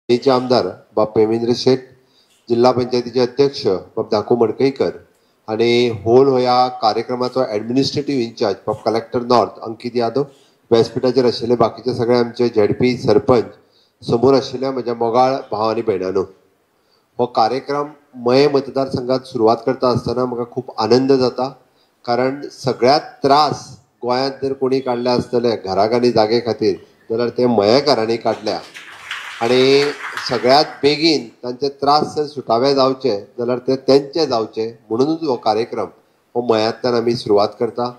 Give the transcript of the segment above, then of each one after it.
चे आमदार बाब पेमेंद्र शेठ, जिल्हा पंचायतीचे अध्यक्ष बाब दाखो मडकईकर आणि होल ह्या कार्यक्रमाचो ॲडमिनिस्ट्रेटिव्ह इन्चार्ज बाब कलेक्टर नॉर्थ अंकित यादव, व्यासपीठाचेर आशिल्ले बाकीचे सगळे आमचे झेडपी सरपंच, समोर आशिल्ल्या म्हज्या मोगाळ भाव आनी भयणांनो, हो कार्यक्रम मये मतदारसंघात सुरवात करता आसतना म्हाका खूप आनंद जाता, कारण सगळ्यात त्रास गोंयांत जर कोणी काडले आसतले घराक आनी जागे खातीर जाल्यार ते मयेकारांनी काडल्या आणि सगळ्यात बेगीन तांचे त्रास जर सुटावे जावचे जाल्यार ते तेंचे जावचे म्हणूनच हो कार्यक्रम हो मयांतल्यान आमी सुरवात करता.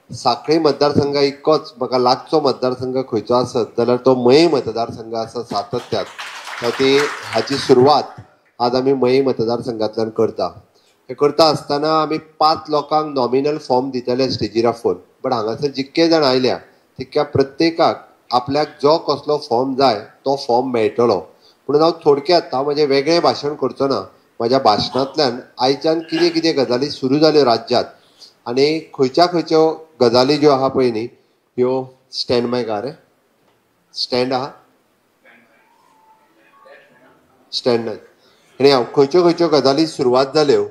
सांखळी मतदारसंघ इतकोच म्हाका लागचो मतदारसंघ खंयचो आसत जाल्यार तो मये मतदारसंघ आसा सातत्यान. हाची सुरवात आज आमी मये मतदारसंघांतल्यान करता. हे करता आसतना आमी 5 लोकांक नॉमिनल फॉर्म दितले स्टेजीर आफोवन, बट हांगासर जितके जाण आयल्या तितक्या प्रत्येकाक आपल्याक जो कसलो फॉर्म जाय तो फॉर्म मेळटलो. म्हणून हांव थोडक्यात म्हजें वेगळें भाशण करचो ना. म्हाज्या भाशणांतल्यान आयच्यान कितें कितें गजाली सुरू जाल्यो राज्यांत आनी खंयच्यो गजाली ज्यो आहा पळय न्ही ह्यो स्टँड मायक आहा रे, स्टँड आहा, स्टँड आनी हांव खंयच्यो गजाली सुरवात जाल्यो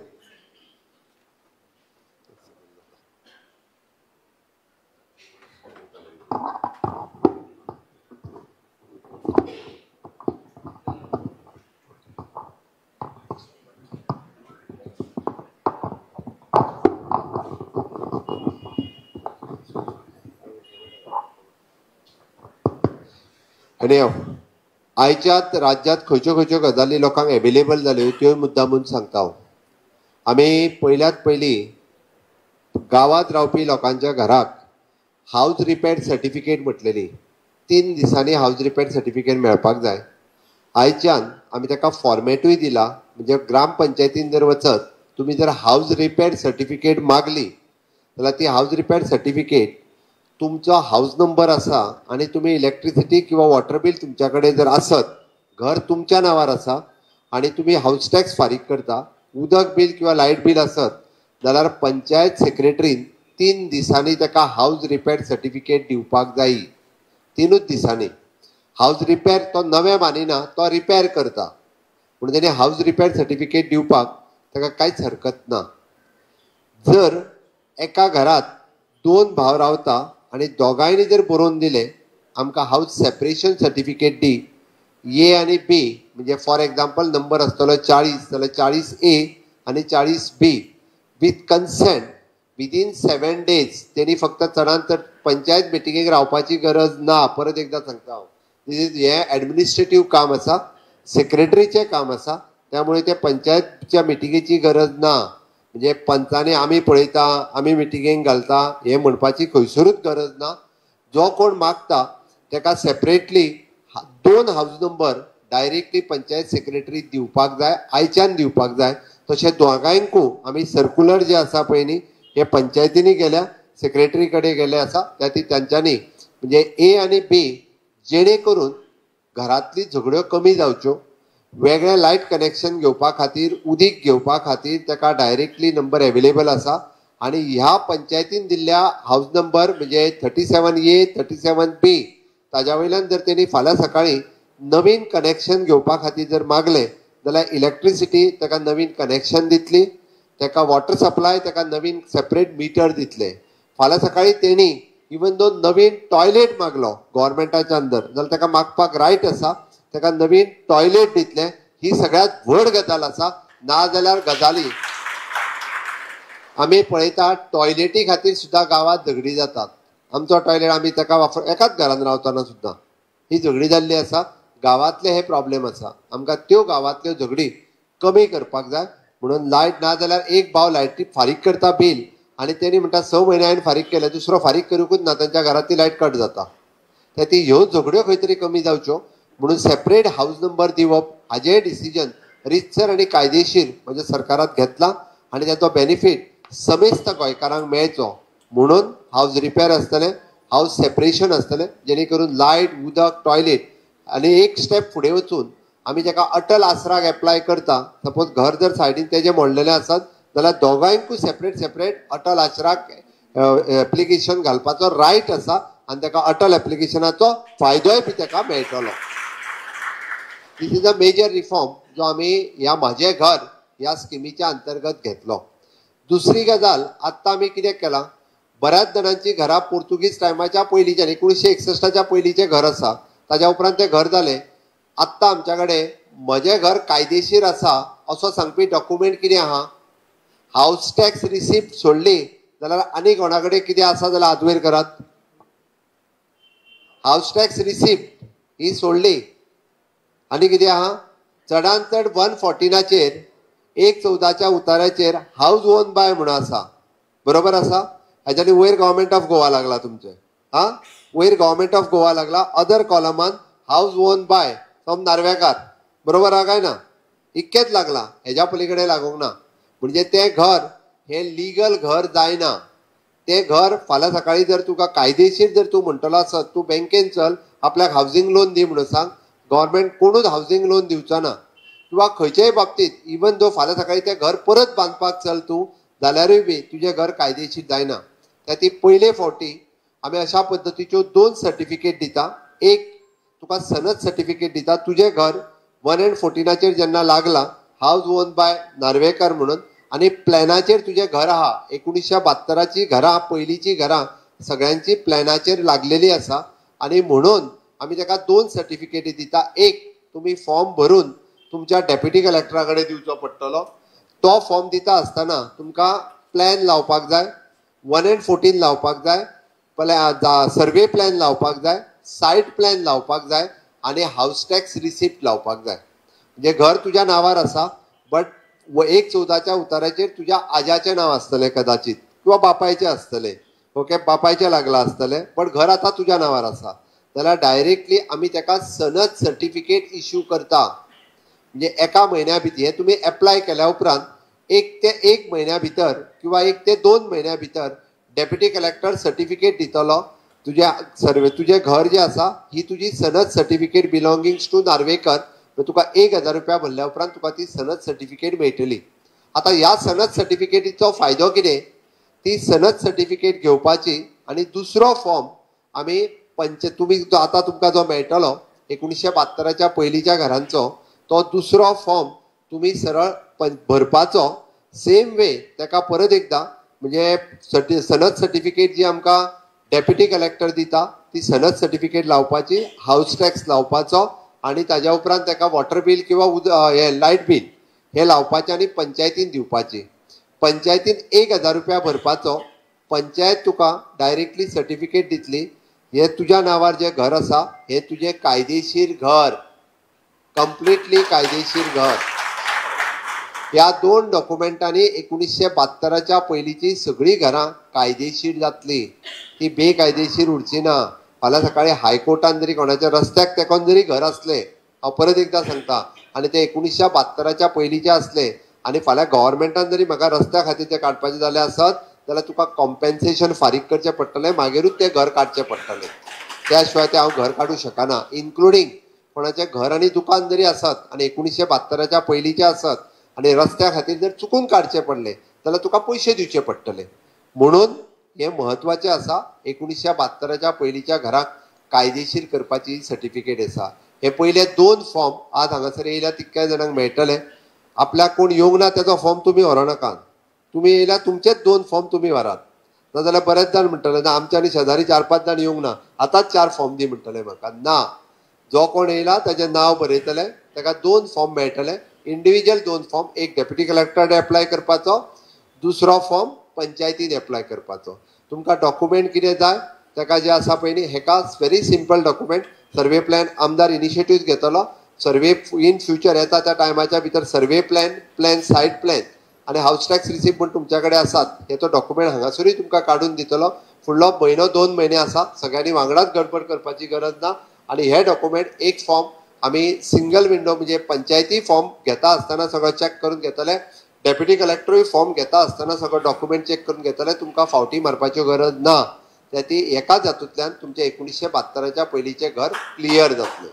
आनी आयच्यात राज्यांत खंयच्यो गजाली लोकांक एवेलेबल जाल्यो त्यो मुद्दामून सांगता हांव. आमी पयल्यात पयली गांवांत रावपी लोकांच्या घराक हावज रिपेर सर्टिफिकेट म्हटलेली 3 दिसांनी हावज रिपेर सर्टिफिकेट मेळपाक जाय. आयच्यान आमी ताका फॉर्मेटूय दिला, म्हणजे ग्रामपंचायतीन जर वचत तुमी जर हावज रिपेर सर्टिफिकेट मागली जाल्यार ती हावज रिपेर सर्टिफिकेट तुमचो हावज नंबर आसा आनी तुमी इलेक्ट्रिसिटी किंवा वॉटर बील तुमच्या कडेन जर आसत, घर तुमच्या नांवार आसा आनी तुमी हावज टॅक्स फारीक करता, उदक बील किंवा लायट बील आसत जाल्यार पंचायत सेक्रेटरीन 3 दिसांनी ताका हावज रिपेर सर्टिफिकेट दिवपाक जायी. 3च दिसांनी. हावज रिपेर तो नवें मानिना, तो रिपेर करता म्हणून तेणी हावज रिपेर सर्टिफिकेट दिवपाक ताका कांयच हरकत ना. जर एका घरात 2 भाव रावता आनी दोगांयनी जर बरोवन दिले आमकां हावज सेपरेशन सर्टिफिकेट दी, ए आनी बी, म्हणजे फॉर एग्जाम्पल नंबर आसतलो 40 जाल्यार 40A आनी 40B with consent within 7 days तेणी फक्त चडांत चड पंचायत मिटिंगेक रावपाची गरज ना. परत एकदा सांगता हांव, हें ॲडमिनिस्ट्रेटिव्ह काम आसा, सेक्रेटरीचें काम आसा, त्यामुळे ते पंचायतच्या मिटिंगेची गरज ना. म्हणजे पंचांनी आमी पळयता, आमी मिटिंगेक घालता हें म्हणपाची खंयसरूच गरज ना. जो कोण मागता ताका separately 2 house number directly panchayat secretary दिवपाक जाय, आयच्यान दिवपाक जाय. तशें दोगांयकूय आमी सर्कुलर जे आसा पळय न्ही हे पंचायतींनी गेल्या, सेक्रेटरी कडेन गेले आसा, तांच्यांनी म्हणजे ए आनी बी जेणे करून घरांतली झगड्यो कमी जावच्यो, वेगळें लायट कनेक्शन घेवपा खातीर, उदीक घेवपा खातीर ताका डायरेक्टली नंबर एवेलेबल आसा. आनी ह्या पंचायतीन दिल्ल्या हावज नंबर म्हणजे 37A 37B ताज्या वयल्यान जर तेणी फाल्यां सकाळीं नवीन कनेक्शन घेवपा खातीर जर मागलें जाल्यार इलेक्ट्रिसिटी ताका नवीन कनेक्शन दितली, ताका वॉटर सप्लाय ताका नवीन सेपरेट मिटर दितले. फाल्यां सकाळीं तेणी इवन दो नवीन टॉयलेट मागलो गव्हर्मेंटाच्या अंडर जाल्यार ताका मागपाक रायट आसा, ताका नवीन टॉयलेट दितले. ही सगळ्यात व्हड गजाल आसा. नाजाल्यार गजाली आमी पळयता टॉयलेटी खातीर सुद्दां गांवांत झगडी जातात. आमचो टॉयलेट आमी ताका एकाच घरान रावतना सुद्दां ही झगडी जाल्ली आसा. गांवांतले हे प्रॉब्लेम आसा. आमकां त्यो गांवांतल्यो झगडी कमी करपाक जाय. म्हणून लायट ना जाल्यार एक भाव लायटी फारीक करता बील आनी तेणी म्हणटा 6 म्हयने हांवें फारीक केलें, दुसरो फारीक करूंकूच ना, तांच्या घरांतली लायट कट जाता. ती ह्यो झगड्यो खंय तरी कमी जावच्यो म्हणून सेपरेट हावज नंबर दिवप हाजें डिसिजन रितसर आनी कायदेशीर म्हणजे सरकारान घेतला आनी ताचो बेनिफीट समेस्त गोंयकारांक मेळचो म्हणून हावज रिपेर आसतलें, हावज सेपरेशन आसतलें, जेणे करून लायट, उदक, टॉयलेट आनी एक स्टेप फुडें वचून आमी ताका अटल आसराक एप्लाय करता. सपोज घर जर सायडीन तेजें मोडलेलें आसत जाल्यार दोगांयकूय सेपरेट अटल आसराक एप्लिकेशन घालपाचो रायट आसा आनी ताका अटल एप्लिकेशनाचो फायदोय बी ताका मेळटलो. दिस इज अ मेजर रिफॉर्म जो आम्ही ह्या माझे घर ह्या स्किमीच्या अंतर्गत घेतलो. दुसरी गजाल आत्ता आम्ही कितें केला, बऱ्याच जणांची घरां पोर्तुगीज टायमाच्या पयलींच्यान 1961च्या पयलींचे घर आसा, ताज्या उपरांत ते घर जाले. आत्ता आमच्या कडेन म्हजें घर कायदेशीर आसा असो सांगपी डॉक्युमेंट कितें आहा, हाऊस टॅक्स रिसिप्ट सोडली जाल्यार आनी कोणा कडेन कितें आसा जाल्यार हात वयर करात. हाऊस टॅक्स रिसिप्ट ही सोडली आनी कितें आहा, चडांत चड 114चेर 1/14च्या उतार्याचेर हाऊस ओन बाय म्हणून आसा. बरोबर आसा. हाच्यानी वयर गव्हर्मेंट ऑफ गोवा लागला तुमचे. वयर गव्हर्मेंट ऑफ गोवा लागला. अदर कॉलमान house own by from Narvekar. बरोबर आहा काय ना. इतकेच लागला, हेज्या पलीकडे लागूंक ना. म्हणजे ते घर हे लिगल घर जायना. ते घर फाल्यां सकाळी जर तुका कायदेशीर जर तूं म्हणटलो आसत, तूं बँकेन चल आपल्याक हावजींग लोन दी म्हणून सांग, गव्हर्मेंट कोणूच हावजींग लोन दिवचो ना. किंवा खंयच्याय बाबतीत इवन दो फाल्यां सकाळी तें घर परत बांदपाक चल तूं जाल्यारूय बी तुजें घर कायदेशीर जायना. ती पयले फावटी आमी अशा पद्दतीच्यो 2 सर्टिफिकेट दिता. एक तुका सनद सर्टिफिकेट दिता, तुजें घर 114चेर जेन्ना लागला हाऊस ओन बाय नार्वेकार म्हणून, आनी प्लॅनाचेर तुजें घर आहा 1972ची घरां, पयलींची घरां सगळ्यांची प्लॅनाचेर लागलेली आसा. आनी म्हणून आमी ताका 2 सर्टिफिकेटी दिता. एक तुमी फॉर्म भरून तुमच्या डेप्युटी कलेक्टरा कडेन दिवचो पडटलो. तो फॉर्म दिता आसतना तुमकां प्लॅन लावपाक जाय, 114 लावपाक जाय, सर्वे प्लॅन लावपाक जाय, सायट प्लॅन लावपाक जाय आनी हाऊस टॅक्स रिसिप्ट लावपाक जाय. म्हणजे घर तुज्या नांवार आसा, बट 1/14च्या उताराचेर तुज्या आज्याचें नांव आसतलें कदाचित, किंवा बापायचें आसतलें. ओके, बापायचें लागलां आसतलें, बट घर आतां तुज्या नांवार आसा जाल्यार डायरेक्टली आमी ताका सनद सर्टिफिकेट इश्यू करता. म्हणजे एका म्हयन्या भितर हे तुमी एप्लाय केल्या उपरांत 1 ते 1 म्हयन्या भितर किंवा 1 ते 2 म्हयन्या भितर डेप्युटी कलेक्टर सर्टिफिकेट दितलो. तुजें घर जें आसा ही तुजी सनद सर्टिफिकेट बिलॉंगिंग्स टू नार्वेकर, तुका 1000 रुपया भरल्या उपरांत तुका ती सनद सर्टिफिकेट मेळटली. आता ह्या सनद सर्टिफिकेटीचो फायदो कितें, ती सनद सर्टिफिकेट घेवपाची आनी दुसरो फॉर्म आमी तुमी आतां तुमकां जो मेळटलो 1972च्या पयलींच्या घरांचो, तो दुसरो फॉर्म तुमी सरळ भरपाचो. सेम वे ताका परत एकदा म्हणजे सनद सर्टिफिकेट जी आमकां डेप्युटी कलेक्टर दिता ती सनद सर्टिफिकेट लावपाची, हाऊस टॅक्स लावपाचो आनी ताज्या उपरांत ताका वॉटर बील किंवा हे लायट बील हे लावपाचें आनी पंचायतीन दिवपाची. पंचायतीन 1000 रुपया भरपाचो. पंचायत तुका डायरेक्टली सर्टिफिकेट दितली, हे तुज्या नांवार जें घर आसा हे तुजें कायदेशीर घर, कंप्लिटली कायदेशीर घर. ह्या 2 डॉक्युमेंटांनी 1972च्या पयलींची सगळीं घरां कायदेशीर जातली, ती बेकायदेशीर उरची ना. फाल्यां सकाळी हायकोर्टान जरी कोणाच्या रस्त्याक तेकोन जरी घर आसलें, हांव परत एकदां सांगता, आनी ते 1972च्या पयलींचे आसले आनी फाल्यां गव्हर्मेंटान जरी म्हाका रस्त्या खातीर ते काडपाचे जाले आसत जाल्यार तुका कॉम्पेन्सेशन फारीक करचें पडटलें, मागीरूच तें घर काडचें पडटलें. त्या शिवाय तें हांव घर काडूं शकना. इन्क्लुडींग कोणाचें घर आनी दुकान जरी आसत आनी 1972च्या पयलींचे आसत आनी रस्त्या खातीर जर चुकून काडचें पडलें जाल्यार तुका पयशे दिवचे पडटले. म्हणून हें म्हत्वाचें आसा. 1972च्या पयलींच्या घराक कायदेशीर करपाची सर्टिफिकेट आसा. हे पयले 2 फॉर्म आज हांगासर येयल्या तितक्या जाणांक मेळटले. आपल्याक कोण येवंक ना तेजो फॉर्म तुमी व्हरो नाकात. तुमी येयल्यार तुमचेच 2 फॉर्म तुमी व्हरात. नाजाल्यार बरेच जाण म्हणटले ना आमचे आनी शेजारी 4-5 जाण येवंक ना, आतांच 4 फॉर्म दी म्हणटले म्हाका. ना, जो कोण येयला ताचें नांव बरयतले, ताका 2 फॉर्म मेळटले. इंडिविज्युअल 2 फॉर्म, एक डेप्युटी कलेक्टर एप्लाय करपाचो, दुसरो फॉर्म पंचायतीन एप्लाय करपाचो. तुमकां डॉक्युमेंट कितें जाय ताका जें आसा पळय न्ही, हेका very simple document. Survey plan आमदार इनिशिएटीव्ह घेतलो. सर्वे इन फ्युचर येता त्या टायमाच्या भितर सर्वे प्लॅन सायट प्लॅन आनी हाऊस टॅक्स रिसिप्ट म्हण तुमच्या कडेन आसात, हे तो डॉक्युमेंट हांगासरूय तुमकां काडून दितलो. फुडलो म्हयनो 2 म्हयने आसा, सगळ्यांनी वांगडाच गडबड करपाची गरज ना. आनी हे डॉक्युमेंट एक फॉर्म आमी सिंगल विंडो म्हणजे पंचायती फॉर्म घेता आसतना सगळो चॅक करून घेतले, डेप्युटी कलेक्टरूय फॉर्म घेता आसतना सगळो डॉक्युमेंट चॅक करून घेतले. तुमकां फावटी मारपाच्यो गरज ना. ती एकाच हातूंतल्यान तुमचें 1972च्या पयलींचें घर क्लियर जातलें.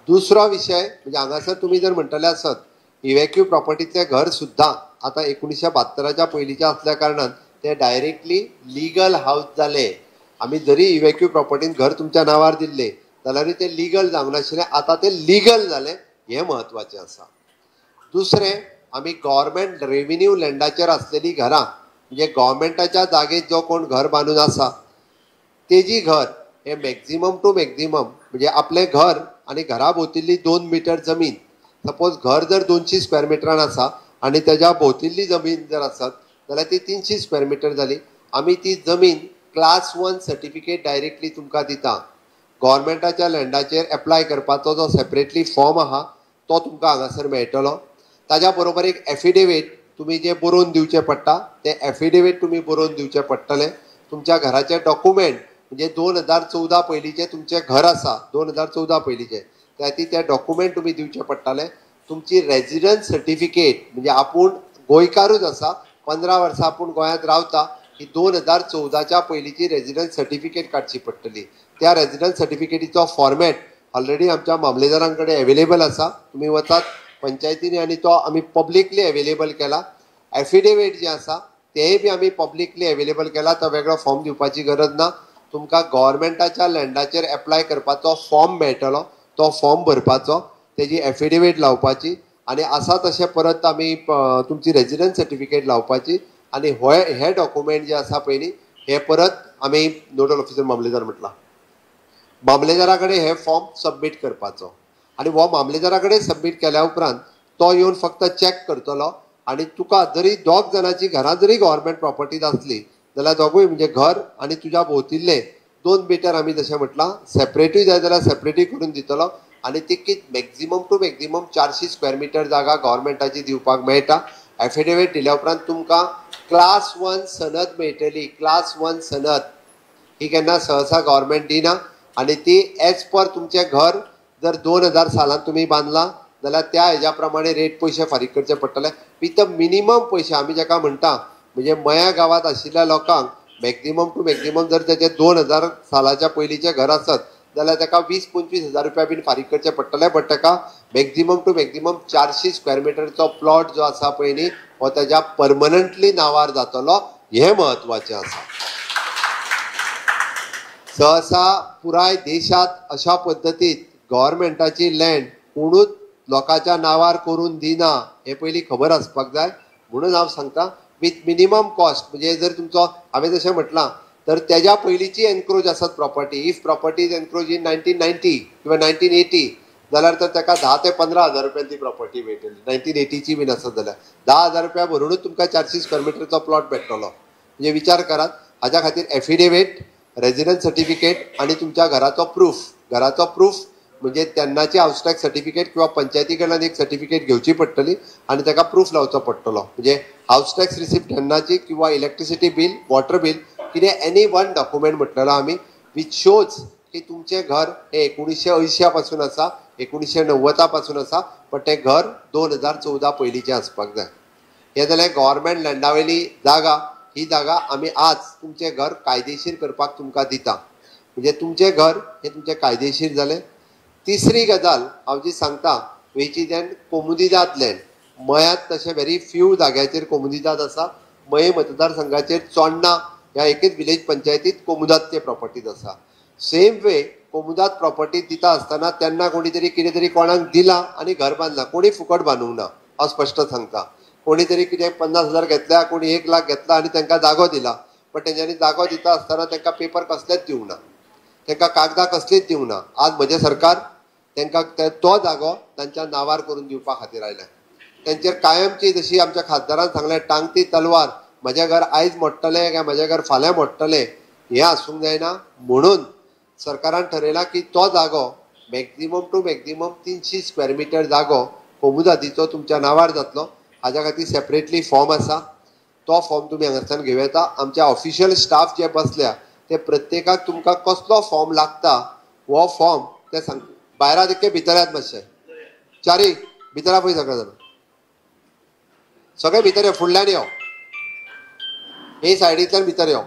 दुसरो विशय म्हणजे हांगासर तुमी जर म्हणटले आसत इवॅक्यू प्रॉपर्टीतलें घर सुद्दां आतां 1972च्या पयलींचें आसल्या कारणान ते डायरेक्टली लिगल हाऊस जाले. आमी जरी इवॅक्यू प्रॉपर्टीन घर तुमच्या नांवार दिल्लें जाल्यारूय ते लिगल जावंक नाशिल्लें, आतां ते लिगल जालें, हें म्हत्वाचें आसा. दुसरें, आमी गव्हर्मेंट रेव्हेन्यू लँडाचेर आसलेलीं घरां, म्हणजे गव्हर्मेंटाच्या जागेत जो कोण घर बांदून आसा तेजी घर हे मॅक्झिमम टू मॅक्झिमम म्हणजे आपलें घर आनी घरा भोंवतिल्ली 2 मिटर जमीन, सपोज घर जर 200 स्क्वेअर मिटरान आसा आनी तेज्या भोंवतिल्ली जमीन जर आसत जाल्यार ती 300 स्क्वेअर मिटर जाली. आमी ती जमीन क्लास 1 सर्टिफिकेट डायरेक्टली तुमकां दिता. गव्हर्मेंटाच्या लँडाचेर एप्लाय करपाचो जो सेपरेटली फॉर्म आहा तो तुमकां हांगासर मेळटलो. ताज्या बरोबर एक एफिडेविट तुमी जे बरोवन दिवचें पडटा, ते एफिडेविट तुमी बरोवन दिवचें पडटलें. तुमच्या घराचे डॉक्युमेंट म्हणजे 2014 पयलींचें तुमचें घर आसा, 2014 पयलींचें त्या खातीर ते डॉक्युमेंट तुमी दिवचे पडटले. तुमची रेजिडन्स सर्टिफिकेट म्हणजे आपूण गोंयकारूच आसा, 15 वर्सां आपूण गोंयांत रावता, ही 2014च्या पयलींची रेजिडन्स सर्टिफिकेट काडची पडटली. त्या रेजिडन्स सर्टिफिकेटीचो फॉर्मेट ऑलरेडी आमच्या मामलेदारां कडेन एवेलेबल आसा. तुमी वचात पंचायतीनी आनी तो आमी पब्लिकली एवेलेबल केला. एफिडेविट जे आसा तेय बी आमी पब्लिकली एवेलेबल केला. तो वेगळो फॉर्म दिवपाची गरज ना. तुमकां गव्हर्मेंटाच्या लँडाचेर एप्लाय करपाचो फॉर्म मेळटलो, तो फॉर्म भरपाचो, तेजी एफिडेविट लावपाची आनी आसा तशें परत आमी तुमची रेजिडन्स सर्टिफिकेट लावपाची आनी हे डॉक्युमेंट जे आसा पयलीं हे परत आमी नोडल ऑफिसर मामलेदार म्हटला मामलेदारा कडेन हे फॉर्म सबमीट करपाचो आनी हो मामलेदारा कडेन सबमीट केल्या उपरांत तो येवन फक्त चॅक करतलो आनी तुका जरी दोग जाणांची घरां जरी गव्हर्मेंट प्रॉपर्टीज आसली जाल्यार दोगूय म्हणजे घर आनी तुज्या भोंवतिल्ले 2 मिटर आमी जशें म्हटलां सेपरेटूय जाय जाल्यार सेपरेटूय करून दितलो आनी ती maximum to maximum 400 square metre जागा गव्हर्मेंटाची दिवपाक मेळटा. एफिडेविट दिल्या उपरांत तुमकां क्लास 1 सनद मेळटली. क्लास 1 सनद ही केन्ना सहसा गव्हर्मेंट दिना आनी ती एज पर तुमचें घर जर 2000 सालांत तुमी बांदलां जाल्यार त्या हेज्या प्रमाणे रेट पयशे फारीक करचे पडटले. विथ द मिनिमम पयशे आमी जाका म्हणटा म्हणजे मया गांवांत आशिल्ल्या लोकांक मॅक्झिमम टू मॅक्झिमम जर तेजें 2000 सालाच्या पयलींचें घर आसत जाल्यार ताका 20-25 हजार रुपया बीन फारीक करचे पडटले. बट ताका मॅक्झिमम टू मॅक्झिमम 400 स्क्वेअर मिटरचो प्लॉट जो आसा पळय न्ही हो तेज्या परमनंटली नांवार जातलो. हें म्हत्वाचें आसा. सहसा पुराय देशांत अशा पद्दतीत गव्हर्मेंटाची लँड कोणूच लोकांच्या नांवार करून दिना हें पयलीं खबर आसपाक जाय. म्हणून हांव सांगता विथ मिनिमम कॉस्ट म्हणजे जर तुमचो हांवें जशें म्हटलां तर तेज्या पयलींची एनक्रोच आसत property. If property is encroach in 1990 किंवा 1980 जाल्यार तर ताका 10 ते 15 हजार रुपयान ती प्रॉपर्टी मेळटली. 1980ची बीन आसत जाल्यार 10 हजार रुपया भरूनच तुमकां 400 स्क्वेअर मिटरचो प्लॉट मेळटलो. म्हणजे विचार करात. हाज्या खातीर एफिडेविट, रेजिडन्स सर्टिफिकेट आनी तुमच्या घराचो प्रूफ म्हणजे तेन्नाची हाऊस टॅक्स सर्टिफिकेट किंवा पंचायती कडल्यान एक सर्टिफिकेट घेवची पडटली आनी ताका प्रूफ लावचो पडटलो. म्हणजे हाऊस टॅक्स रिसिप्ट तेन्नाची किंवा इलेक्ट्रिसिटी बील, वॉटर बील कितें एनी वन डॉक्युमेंट म्हटलेलो आमी विच शोज की तुमचें घर हे 1980 पासून आसा, 1990 पासून आसा, पण तें घर 2014 पयलींचें आसपाक जाय. हें जालें गव्हर्मेंट लँडावेली जागा. ही जागा आमी आज तुमचें घर कायदेशीर करपाक तुमकां दिता. म्हणजे तुमचें घर हें तुमचें कायदेशीर जालें. तिसरी गजाल हांव जी सांगता वेची देन कोमुदिदाद लँड. मयांत तशें व्हेरी फ्यू जाग्याचेर कोमुदिदाद आसा. मये मतदारसंघाचेर चोडणा ह्या एकच विलेज पंचायतीत कोमुदादचे प्रॉपर्टीज आसा. सेम वे कोमुदाद प्रॉपर्टी दिता आसतना तेन्ना कोणी तरी कितें तरी कोणाक दिलां आनी घर बांदलां. कोणी फुकट बांदूंक ना हांव स्पश्ट सांगता. कोणी तरी कितें 50 हजार घेतल्या, कोणी 1 लाख घेतला आनी तांकां जागो दिला. पण तेंच्यांनी जागो दिता आसतना तांकां पेपर कसलेच दिवंक ना, तांकां कागदां कसलीच दिवंक ना. आज म्हजें सरकार तांकां तो जागो तांच्या नांवार करून दिवपा खातीर आयल्या. तेंचेर कायमची जशी आमच्या खासदारान सांगलें टांगती तलवार, म्हजें घर आयज मोडटलें काय म्हजें घर फाल्यां मोडटलें हें आसूंक जायना. म्हणून सरकारान ठरयलां की तो जागो maximum to maximum 300 square metre जागो कोमुदादीचो तुमच्या नांवार जातलो. हाज्या खातीर सेपरेटली फॉर्म आसा. तो फॉर्म तुमी हांगासान घेवं येता. आमच्या ऑफिशियल स्टाफ जे बसल्या ते प्रत्येकाक तुमकां कसलो फॉर्म लागता हो फॉर्म ते सांग. भायरा तितके भितर येयात मातशे. चारी भितर पळय सगळे जाण, सगळे भितर यो. फुडल्यान यो, हे सायडींतल्यान भितर यो.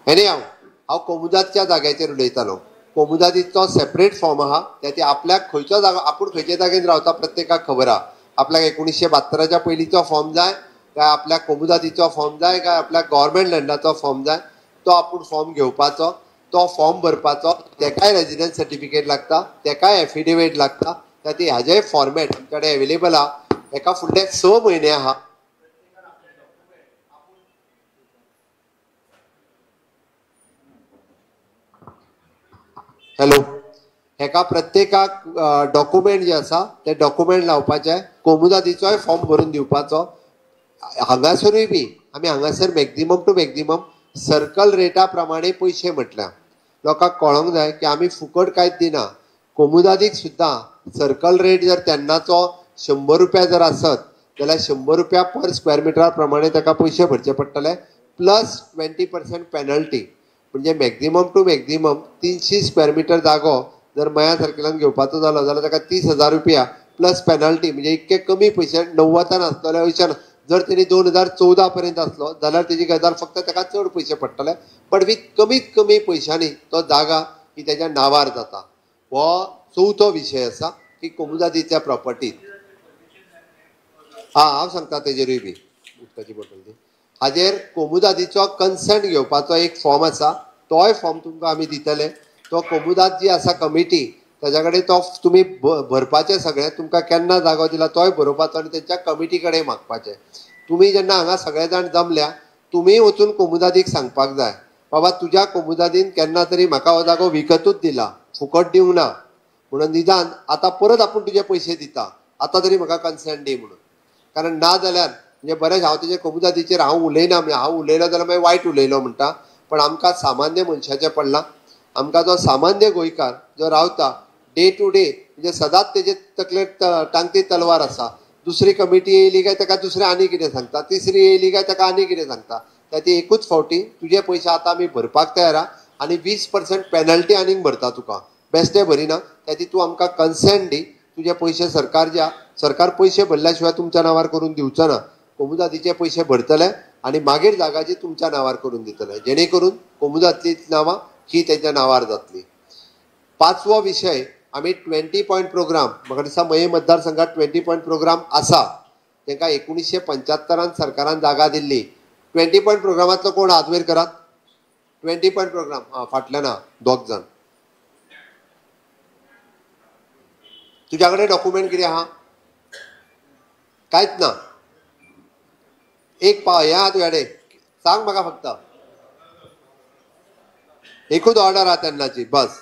एनी हांव कोमुदादच्या जाग्याचेर उलयतालो. कोमुदादीचो सेपरेट फॉर्म आहा. त्याती आपल्याक खंयचो जागो आपूण खंयचे जागेन रावता प्रत्येकाक खबर आहा. आपल्याक 1972च्या पयलींचो फॉर्म जाय काय आपल्या कोमुदादीचो फॉर्म जाय काय आपल्या गव्हर्मेंट लँडाचो फॉर्म जाय, तो आपूण फॉर्म घेवपाचो, तो फॉर्म भरपाचो, तेकाय रेजिडन्स सर्टिफिकेट लागता, तेकाय एफिडेविट लागता, ती हाजेय फॉर्मेट आमचे कडेन एवेलेबल आहा. एका फुडले 6 म्हयने आहा. हॅलो, हेका प्रत्येकाक डॉक्युमेंट जे आसा ते डॉक्युमेंट लावपाचे, कोमुदादीचोय फॉर्म भरून दिवपाचो. हांगासरूय बी आमी हांगासर मॅक्झिमम टू मॅक्झिमम सर्कल रेटा प्रमाणे पयशे म्हटल्या. लोकांक कळोंक जाय की आमी फुकट कांयच दिना. कोमुदादीक सुद्दां सर्कल रेट जर तेन्नाचो 100 रुपया जर आसत जाल्यार 100 रुपया पर स्क्वेअर मिटरा प्रमाणे ताका पयशे भरचे पडटले, प्लस 20% पेनल्टी. म्हणजे maximum to maximum 300 square metre जागो जर मया सर्कलान घेवपाचो जालो जाल्यार ताका 30,000 रुपया प्लस पेनल्टी. म्हणजे इतके कमी पयशे 90 आसतले अशें. जर तेणी 2014 पर्यंत आसलो जाल्यार तेजी गजाल फक्त ताका चड पयशे पडटले, पण विथ कमीत कमी पयशांनी तो जागा ही तेज्या नांवार जाता. हो चवथो विशय आसा की कोमुदादीच्या प्रॉपर्टीत. हांव सांगता तेजेरूय बी उदकाची बॉटल दी. हाजेर कोमुदादीचो कन्सेंट घेवपाचो एक फॉर्म आसा, तोय फॉर्म तुमकां आमी दितले. तो कोमुदाद जी आसा कमिटी ताच्या कडेन तो तुमी भरपाचें सगळें. तुमकां केन्ना जागो दिला तोय बरोवपाचो आनी तेंच्या कमिटी कडेन मागपाचें. तुमी जेन्ना हांगा सगळे जाण जमल्या तुमी वचून कोमुदादीक सांगपाक जाय, बाबा तुज्या कोमुदादीन केन्ना तरी म्हाका हो जागो विकतूच दिला, फुकट दिवंक ना म्हणून, निदान आतां परत आपूण तुजे पयशे दिता, आतां तरी म्हाका कन्सेंट दी म्हणून. कारण ना जाल्यार म्हणजे बरेंच हांव तेजे कोमुदादीचेर हांव उलयना, म्हणजे हांव उलयलो जाल्यार मागीर वायट उलयलो म्हणटा, पण आमकां सामान्य मनशाचें पडलां. आमकां जो सामान्य गोंयकार जो रावता डे टू डे, म्हणजे सदांच तेजे तकलेर टांगती तलवार आसा. दुसरी कमिटी येयली काय ताका दुसरें आनी कितें सांगता, तिसरी येयली काय ताका आनी कितें सांगता. ती एकूच फावटी तुजे पयशे आतां आमी भरपाक तयार आहा आनी 20% पेनल्टी आनीक भरता तुका. बेश्टे भरिना, तूं आमकां कन्सेंट दी. तुजे पयशे सरकार जे सरकार पयशे भरल्या शिवाय तुमच्या नांवार करून दिवचो ना. कोमुदादीचे पयशे भरतले आनी मागीर जागाची तुमच्या नांवार करून दितले, जेणे करून कोमुदादली नांवां ही तेच्या नांवार जातली. 5वो विशय, आमी 20 पॉयंट प्रोग्राम, म्हाका दिसता मये मतदारसंघात 20 पॉयंट प्रोग्राम आसा. तांकां 1975 सरकारान जागा दिल्ली. 20 पॉयंट प्रोग्रामांतलो कोण हात वयर करात? 20 पॉयंट प्रोग्राम फाटल्यान आहा 2 जाण. तुज्या कडेन डॉक्युमेंट कितें आहा? कांयच ना. एक हें आहा तुज्या कडेन, सांग म्हाका फक्त. एकूच ऑर्डर आहा तेन्नाची बस.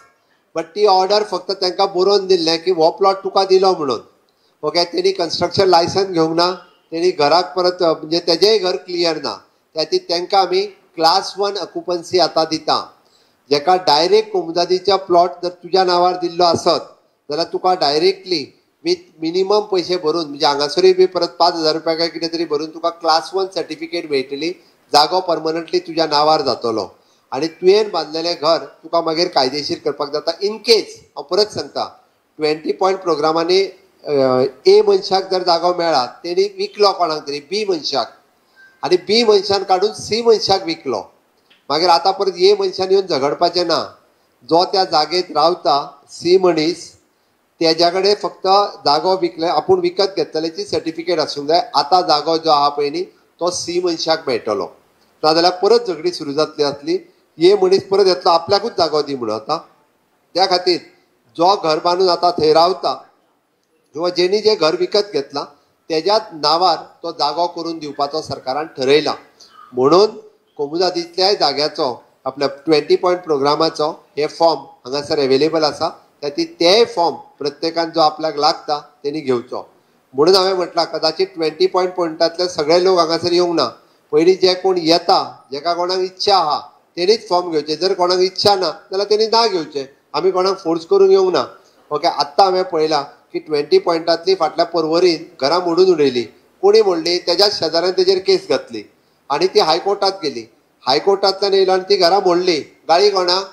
बट ती ऑर्डर फक्त तांकां बरोवन दिल्लें की हो प्लॉट तुका दिलो म्हणून. ओके, तेणी कन्स्ट्रक्शन लायसन्स घेवंक ना, तेणी घराक परत म्हणजे तेजेंय घर क्लियर ना. त्या तांकां आमी क्लास 1 ऑक्युपन्सी आतां दिता. जेका डायरेक्ट कोमुदादीच्या प्लॉट जर तुज्या नांवार दिल्लो आसत जाल्यार तुका डायरेक्टली विथ मिनिमम पयशे भरून, म्हणजे हांगासरूय बी परत 5,000 रुपया काय कितें तरी भरून तुका क्लास 1 सर्टिफिकेट मेळटली. जागो परमनंटली तुज्या नांवार जातलो आनी तुवें बांदलेलें घर तुका मागीर कायदेशीर करपाक जाता. इन केस, हांव परत सांगता, 20 पॉयंट प्रोग्रामांनी ए मनशाक जर जागो मेळ्ळा, तेणी विकलो कोणाक तरी बी मनशाक, आनी बी मनशान काडून सी मनशाक विकलो, मागीर आतां परत ए मनशान येवन झगडपाचें ना. जो त्या जागेत रावता सी मनीस, तेज्या कडेन फक्त जागो विकले, आपूण विकत घेतलेची सर्टिफिकेट आसूंक जाय. आतां जागो जो आहा पळय न्ही तो सी मनशाक मेळटलो, नाजाल्यार परत झगडी सुरू जातली. हे मनीस परत येतलो आपल्याकूच जागो दी म्हणून. आतां त्या खातीर जो घर बांदून आतां थंय रावता किंवा जेणी जें घर विकत घेतलां तेज्याच नांवार तो जागो करून दिवपाचो सरकारान ठरयला. म्हणून कोमुदादींतल्याय जाग्याचो आपल्या 20 पॉयंट प्रोग्रामाचो हे फॉर्म हांगासर एवेलेबल आसा. तेय फॉर्म प्रत्येकान जो आपल्याक लागता तेणी घेवचो. म्हणून हांवें म्हटलां कदाचित 20 पॉयंट पॉयंटांतले सगळे लोक हांगासर येवंक ना. पयलीं जे कोण येता, जेका कोणाक इच्छा आहा तेणीच फॉर्म घेवचे. जर कोणाक इच्छा ना जाल्यार तेणी ना घेवचे. आमी कोणाक फोर्स करूंक येवंक ना. ओके, आत्तां हांवें पळयलां की 20 पॉयंटांतली फाटल्या पर्वरीन घरां मोडून उडयली. कोणी मोडली? तेज्याच शेजाऱ्यान तेजेर केस घातली आनी ती हायकोर्टात गेली. हायकोर्टांतल्यान येयलो आनी ती घरां मोडली. गाळी कोणाक?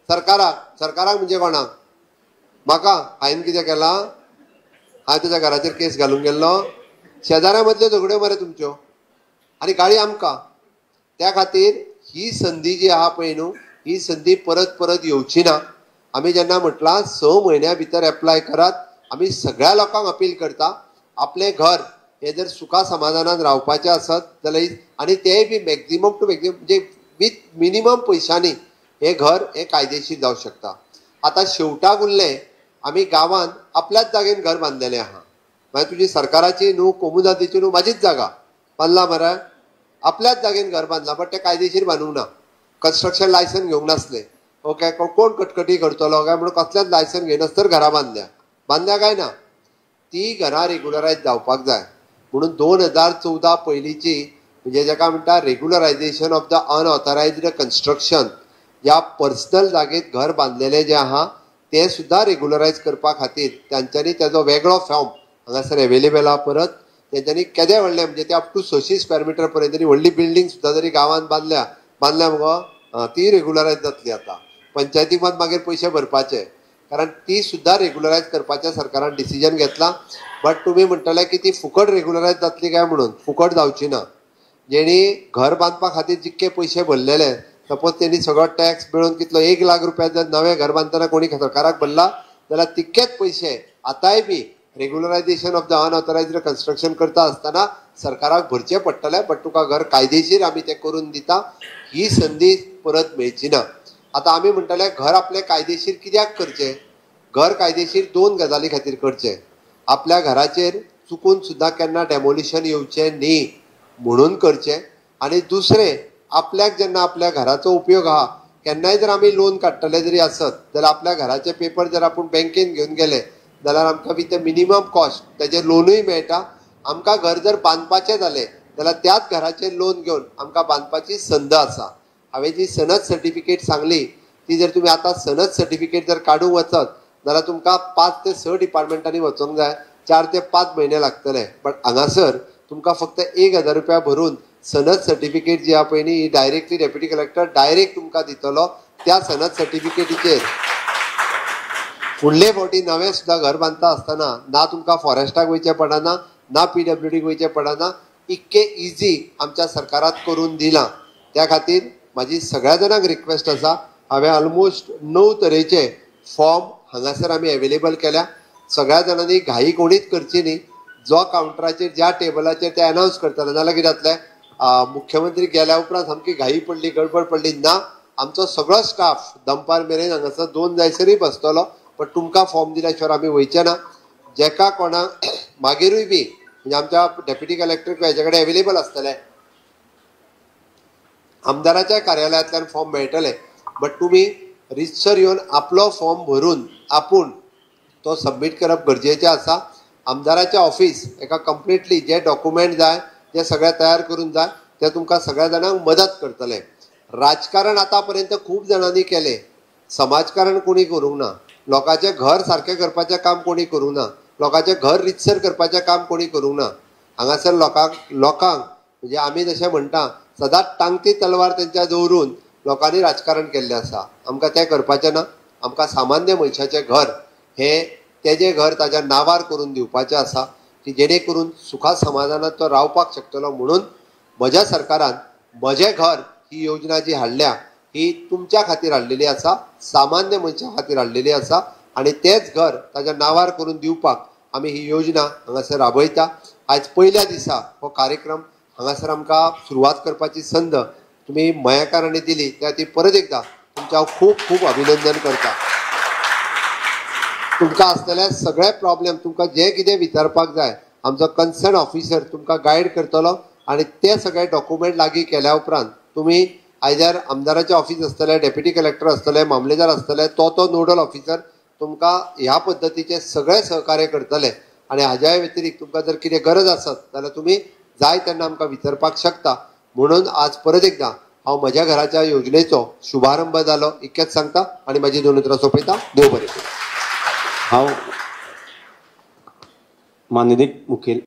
सरकाराक. सरकाराक म्हणजे कोणाक? म्हाका. हांवें कितें केलां? हांवें तेज्या घराचेर केस घालूंक गेल्लो. शेजाऱ्यां मदल्यो झगड्यो मरे तुमच्यो, आनी गाळी आमकां. त्या खातीर ही संदी जी आहा पळय न्हू, ही संदी परत परत येवची ना. आमी जेन्ना म्हटलां 6 म्हयन्या भितर एप्लाय करात, आमी सगळ्या लोकांक अपील करता, आपलें घर हे जर सुखा समाधानान रावपाचे आसत जाल्यार आनी तेय बी मॅक्झिमम टू मॅक्झिमम म्हणजे विथ मिनिमम पयशांनी हे घर हे कायदेशीर जावं शकता. आता शेवटाक उरलें आमी गांवांत आपल्याच जागेन घर बांदलेलें आहा. मागीर तुजी सरकाराची न्हू कोमुजातीची न्हू म्हाजीच जागा बांदला मरे, आपल्याच जागेन घर बांदलां बट तें कायदेशीर बांदूंक ना. कन्स्ट्रक्शन लायसन घेवंक नासलें. ओके कोण कटकटी करतलो काय म्हणून कसलेंच लायसन घेनासतर घरां बांदल्या काय ना. ती घरां रेग्युलरायज जावपाक जाय म्हणून 2014 पयलींची म्हणजे जाका म्हणटा regularisation of the unauthorised construction, ह्या पर्सनल जागेत घर बांदलेलें जें आहा तें सुद्दां रेग्युलरायज करपा खातीर तांच्यांनी तेजो वेगळो फॉर्म हांगासर एवेलेबल आहा. परत तेंच्यांनी केदें व्हडलें म्हणजे ते अप टू 600 स्क्वेअर मिटर पर्यंत व्हडली बिल्डींग सुद्दां जरी गांवांत बांदल्या मुगो ती रेग्युलरायज जातली. आतां पंचायतीक मात मागीर पयशे भरपाचे कारण ती सुद्दां रेग्युलरायज करपाचें सरकारान डिसिजन घेतलां. बट तुमी म्हणटले की ती फुकट रेग्युलरायज जातली काय म्हणून, फुकट जावची ना. जेणी घर बांदपा खातीर जितके पयशे भरलेले सपोज तेणी सगळो टॅक्स मेळून कितलो 1 लाख रुपया जर नवें घर बांदतना कोणी सरकाराक भरला जाल्यार तितकेच पयशे आतांय बी regularisation of the unauthorised construction करता आसतना सरकाराक भरचे पडटले. बट तुका घर कायदेशीर आमी तें करून दिता, ही संदी परत मेळची ना. आतां आमी म्हणटले घर आपलें कायदेशीर कित्याक करचें? घर कायदेशीर 2 गजाली खातीर करचें. आपल्या घराचेर चुकून सुद्दां केन्ना डेमोलिशन येवचें न्ही म्हणून करचें. आनी दुसरें आपल्याक जेन्ना आपल्या घराचो उपयोग आहा केन्नाय जर आमी लोन काडटले जरी आसत जाल्यार आपल्या घराचे पेपर जर आपूण बँकेन घेवन गेले जाल्यार आमकां विथ मिनिमम कॉस्ट तेजें लोनूय मेळटा. आमकां घर जर बांदपाचें जालें जाल्यार त्याच घराचेर लोन घेवन आमकां बांदपाची संद आसा. हांवें जी सनद सर्टिफिकेट सांगली ती जर तुमी आतां सनद सर्टिफिकेट जर काडूंक वचत जाल्यार तुमकां 5 ते 6 डिपार्टमेंटांनी वचूंक जाय, 4 ते 5 म्हयने लागतले. बट हांगासर तुमकां फक्त 1000 रुपया भरून सनद सर्टिफिकेट जी आहा पळय न्ही ही डायरेक्टली डेप्युटी कलेक्टर डायरेक्ट तुमकां दितलो. त्या सनद सर्टिफिकेटीचेर फुडले फावटी नवें सुद्दां घर बांदता आसतना ना तुमकां फॉरेस्टाक वयचें पडना ना PWDक वयचें पडना. इतके इजी आमच्या सरकारात करून दिलां. त्या खातीर म्हाजी सगळ्या जाणांक रिक्वेस्ट आसा, हांवें ऑलमोस्ट 9 तरेचे फॉर्म हांगासर आमी एवेलेबल केल्या. सगळ्या जाणांनी घाई कोणीच करची न्ही. जो कावंटराचेर ज्या टेबलाचेर ते अनावन्स करतले नाल्यार कितें जातलें मुख्यमंत्री गेल्या उपरांत सामकी घाई पडली गडबड पडली ना. आमचो सगळो स्टाफ दनपार मेरेन हांगासर 2 जायसरूय बसतलो. बट तुमकां फॉर्म दिल्या शिवाय आमी वयचे ना. जेका कोणाक मागीरूय बी म्हणजे आमच्या डेप्युटी कलेक्टर हेजे कडेन एवेलेबल आसतले, आमदाराच्या कार्यालयांतल्यान फॉर्म मेळटले. बट तुमी रितसर येवन आपलो फॉर्म भरून आपूण तो सबमीट करप गरजेचें आसा. आमदाराचें ऑफिस एका कंप्लिटली जे डॉक्युमेंट जाय ते सगळे तयार करून जाय ते तुमकां सगळ्या जाणांक मदत करतले. राजकारण आतां पर्यंत खूब जाणांनी केलें, समाजकारण कोणी करूंक ना. लोकांचें घर सारकें करपाचें काम कोणी करूंक ना. लोकांचें घर रितसर करपाचें काम कोणी करूंक ना. हांगासर लोकांक म्हणजे आमी जशें म्हणटा सदांच टांगती तलवार तेंच्या दवरून लोकांनी राजकारण केल्लें आसा. आमकां तें करपाचें ना. आमकां सामान्य मनशाचें घर हें तेजें घर ताच्या नांवार करून दिवपाचें आसा की जेणे करून सुखा समाधानात तो रावपाक शकतलो. म्हणून म्हज्या सरकारान म्हजें घर ही योजना जी हाडल्या ही तुमच्या खातीर हाडलेली आसा, सामान्य मनशा खातीर हाडलेली आसा. आनी तेंच घर ताच्या नांवार करून दिवपाक आमी ही योजना हांगासर राबयता. आयज पयल्या दिसा हो कार्यक्रम हांगासर आमकां सुरवात करपाची संद तुमी मयेकारांनी दिली त्या खातीर परत एकदां तुमचें हांव खूब खूब अभिनंदन करता. तुमकां आसतले सगळे प्रॉब्लेम तुमकां जें कितें विचारपाक जाय आमचो कन्सर्न ऑफिसर तुमकां गायड करतलो. आनी ते सगळे डॉक्युमेंट लागीं केल्या उपरांत तुमी आयदर आमदाराचें ऑफिस आसतलें, डेप्युटी कलेक्टर आसतले, मामलेदार आसतले, तो नोडल ऑफिसर तुमकां ह्या पद्दतीचें सगळें सहकार्य करतले. आनी हाज्या व्यतिरिक्त तुमकां जर कितें गरज आसत जाल्यार तुमी जाय तेन्ना आमकां विचारपाक शकता. म्हणून आज परत एकदां हांव म्हज्या घराच्या योजनेचो शुभारंभ जालो इतकेंच सांगता आनी म्हाजी 2 उतरां सोंपयता. देव बरें करूं. हांव माननीय मुखेल